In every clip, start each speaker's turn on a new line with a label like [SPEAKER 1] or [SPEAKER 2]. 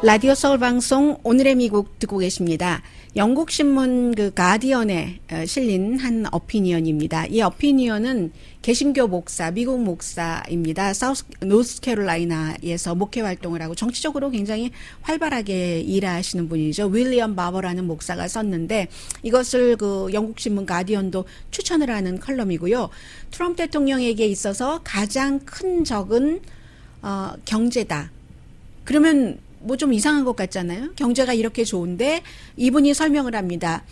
[SPEAKER 1] 라디오 서울 방송 오늘의 미국 듣고 계십니다. 영국 신문 가디언에 실린 한 어피니언입니다. 이 어피니언은 개신교 목사, 미국 목사입니다. 노스캐롤라이나에서 목회 활동을 하고 정치적으로 굉장히 활발하게 일하시는 분이죠. 윌리엄 바버라는 목사가 썼는데 이것을 영국 신문 가디언도 추천을 하는 컬럼이고요. 트럼프 대통령에게 있어서 가장 큰 적은 경제다. 그러면 뭐 좀 이상한 것 같잖아요. 경제가 이렇게 좋은데 이분이 설명을 합니다.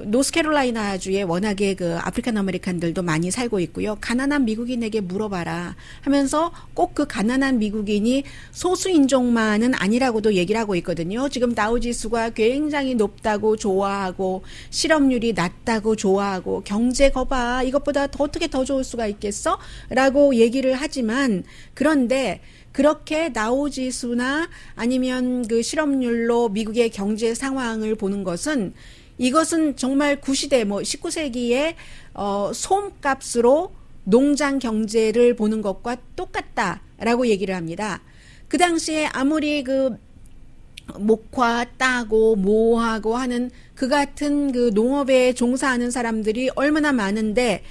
[SPEAKER 1] 노스캐롤라이나주에 워낙에 아프리칸 아메리칸들도 많이 살고 있고요. 가난한 미국인에게 물어봐라 하면서 꼭 그 가난한 미국인이 소수 인종만은 아니라고도 얘기를 하고 있거든요. 지금 다우지수가 굉장히 높다고 좋아하고 실업률이 낮다고 좋아하고 경제 거봐 이것보다 어떻게 더 좋을 수가 있겠어? 라고 얘기를 하지만 그런데 그렇게 다우지수나 아니면 실업률로 미국의 경제 상황을 보는 것은 이것은 정말 구시대 19세기의 소음값으로 농장 경제를 보는 것과 똑같다라고 얘기를 합니다. 그 당시에 아무리 목화 따고 모하고 하는 그 같은 농업에 종사하는 사람들이 얼마나 많은데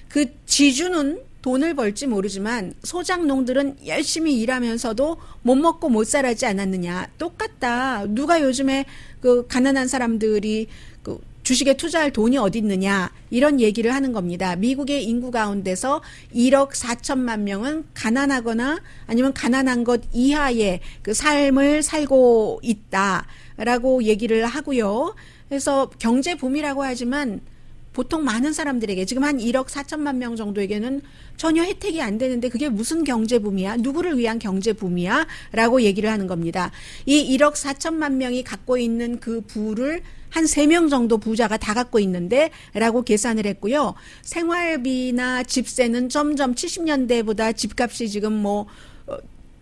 [SPEAKER 1] 그 지주는 돈을 벌지 모르지만 소작농들은 열심히 일하면서도 못 먹고 못 살았지 않았느냐. 똑같다. 누가 요즘에 가난한 사람들이 주식에 투자할 돈이 어디 있느냐. 이런 얘기를 하는 겁니다. 미국의 인구 가운데서 1억 4천만 명은 가난하거나 아니면 가난한 것 이하의 삶을 살고 있다라고 얘기를 하고요. 그래서 경제붐이라고 하지만 보통 많은 사람들에게 지금 한 1억 4천만 명 정도에게는 전혀 혜택이 안 되는데 그게 무슨 경제붐이야? 누구를 위한 경제붐이야? 라고 얘기를 하는 겁니다. 이 1억 4천만 명이 갖고 있는 그 부를 한 3명 정도 부자가 다 갖고 있는데 라고 계산을 했고요. 생활비나 집세는 점점 70년대보다 집값이 지금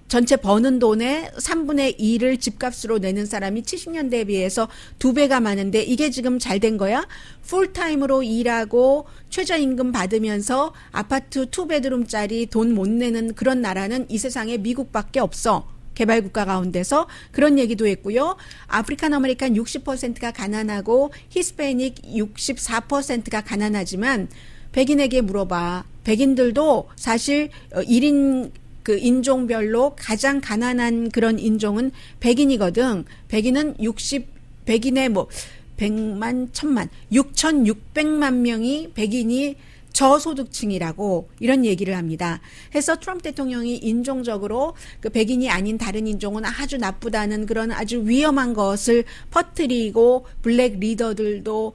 [SPEAKER 1] 전체 버는 돈의 3분의 2를 집값으로 내는 사람이 70년대에 비해서 2배가 많은데 이게 지금 잘 된 거야? 풀타임으로 일하고 최저임금 받으면서 아파트 2베드룸짜리 돈 못 내는 그런 나라는 이 세상에 미국밖에 없어. 개발국가 가운데서 그런 얘기도 했고요. 아프리칸 아메리칸 60%가 가난하고 히스패닉 64%가 가난하지만 백인에게 물어봐. 백인들도 사실 1인 인종별로 가장 가난한 그런 인종은 백인이거든. 백인은 100인의 100만, 1000만, 6,600만 명이 백인이 저소득층이라고 이런 얘기를 합니다. 해서 트럼프 대통령이 인종적으로 백인이 아닌 다른 인종은 아주 나쁘다는 그런 아주 위험한 것을 퍼뜨리고 블랙 리더들도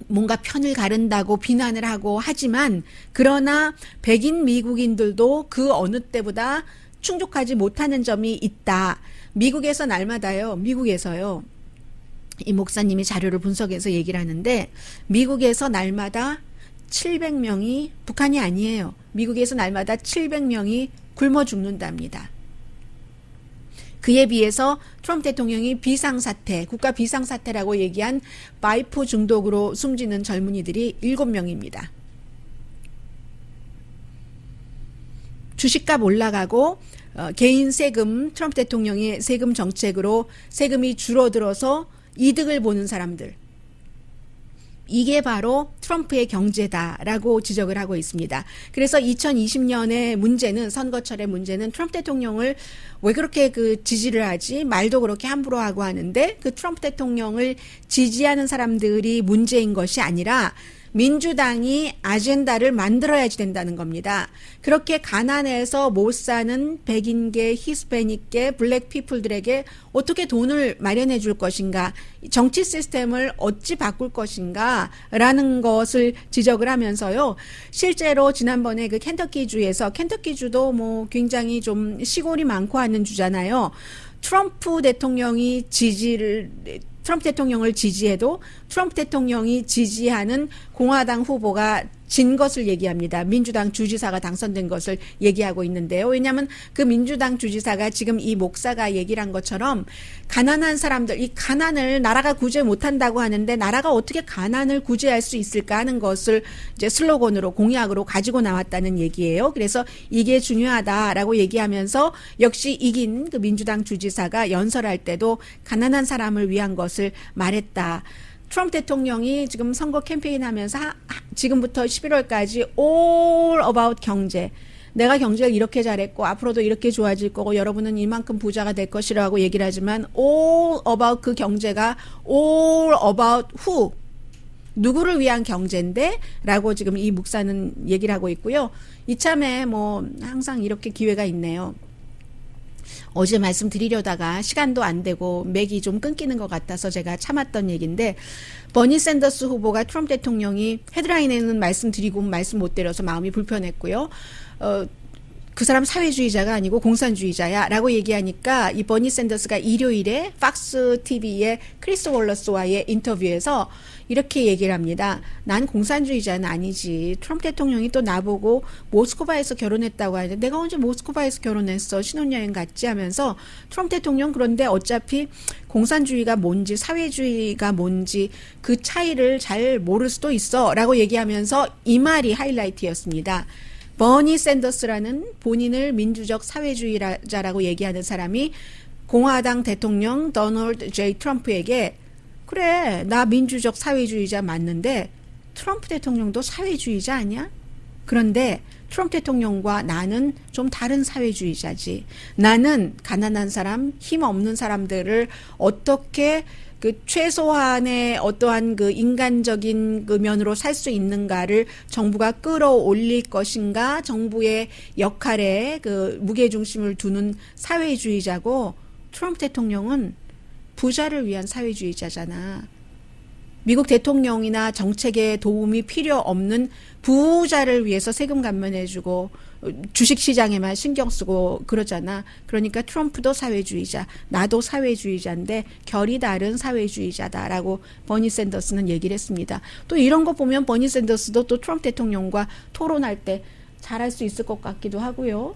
[SPEAKER 1] 뭔가 편을 가른다고 비난을 하고 하지만 그러나 백인 미국인들도 그 어느 때보다 충족하지 못하는 점이 있다. 미국에서 날마다요. 미국에서요. 이 목사님이 자료를 분석해서 얘기를 하는데 미국에서 날마다 700명이 북한이 아니에요. 미국에서 날마다 700명이 굶어 죽는답니다. 그에 비해서 트럼프 대통령이 비상사태, 국가 비상사태라고 얘기한 바이프 중독으로 숨지는 젊은이들이 7명입니다. 주식값 올라가고 개인 세금, 트럼프 대통령의 세금 정책으로 세금이 줄어들어서 이득을 보는 사람들. 이게 바로 트럼프의 경제다라고 지적을 하고 있습니다. 그래서 2020년의 문제는 선거철의 문제는 트럼프 대통령을 왜 그렇게 지지를 하지? 말도 그렇게 함부로 하고 하는데 트럼프 대통령을 지지하는 사람들이 문제인 것이 아니라 민주당이 아젠다를 만들어야지 된다는 겁니다. 그렇게 가난해서 못 사는 백인계, 히스패닉계, 블랙 피플들에게 어떻게 돈을 마련해 줄 것인가, 정치 시스템을 어찌 바꿀 것인가 라는 것을 지적을 하면서요. 실제로 지난번에 켄터키주에서 켄터키주도 굉장히 좀 시골이 많고 하는 주잖아요. 트럼프 대통령을 지지해도 트럼프 대통령이 지지하는 공화당 후보가 진 것을 얘기합니다. 민주당 주지사가 당선된 것을 얘기하고 있는데요. 왜냐하면 그 민주당 주지사가 지금 이 목사가 얘기를 한 것처럼 가난한 사람들, 이 가난을 나라가 구제 못한다고 하는데 나라가 어떻게 가난을 구제할 수 있을까 하는 것을 이제 슬로건으로 공약으로 가지고 나왔다는 얘기예요. 그래서 이게 중요하다라고 얘기하면서 역시 이긴 그 민주당 주지사가 연설할 때도 가난한 사람을 위한 것을 말했다. 트럼프 대통령이 지금 선거 캠페인 하면서 지금부터 11월까지 all about 경제. 내가 경제를 이렇게 잘했고 앞으로도 이렇게 좋아질 거고 여러분은 이만큼 부자가 될 것이라고 얘기를 하지만 all about 그 경제가 all about who. 누구를 위한 경제인데? 라고 지금 이 목사는 얘기를 하고 있고요. 이참에 뭐 항상 이렇게 기회가 있네요. 어제 말씀드리려다가 시간도 안 되고 맥이 좀 끊기는 것 같아서 제가 참았던 얘기인데 버니 샌더스 후보가 트럼프 대통령이 헤드라인에는 말씀드리고 말씀 못 드려서 마음이 불편했고요. 그 사람 사회주의자가 아니고 공산주의자야 라고 얘기하니까 이 버니 샌더스가 일요일에 팍스 TV의 크리스 월러스와의 인터뷰에서 이렇게 얘기를 합니다. 난 공산주의자는 아니지. 트럼프 대통령이 또 나보고 모스크바에서 결혼했다고 하는데 내가 언제 모스크바에서 결혼했어. 신혼여행 갔지 하면서 트럼프 대통령 그런데 어차피 공산주의가 뭔지 사회주의가 뭔지 그 차이를 잘 모를 수도 있어 라고 얘기하면서 이 말이 하이라이트였습니다. 버니 샌더스라는 본인을 민주적 사회주의자라고 얘기하는 사람이 공화당 대통령 도널드 J. 트럼프에게 그래 나 민주적 사회주의자 맞는데 트럼프 대통령도 사회주의자 아니야? 그런데 트럼프 대통령과 나는 좀 다른 사회주의자지. 나는 가난한 사람, 힘 없는 사람들을 어떻게 그 최소한의 어떠한 그 인간적인 그 면으로 살 수 있는가를 정부가 끌어올릴 것인가, 정부의 역할에 그 무게중심을 두는 사회주의자고 트럼프 대통령은 부자를 위한 사회주의자잖아. 미국 대통령이나 정책에 도움이 필요 없는 부자를 위해서 세금 감면해주고 주식시장에만 신경 쓰고 그러잖아. 그러니까 트럼프도 사회주의자, 나도 사회주의자인데 결이 다른 사회주의자다라고 버니 샌더스는 얘기를 했습니다. 또 이런 거 보면 버니 샌더스도 또 트럼프 대통령과 토론할 때 잘할 수 있을 것 같기도 하고요.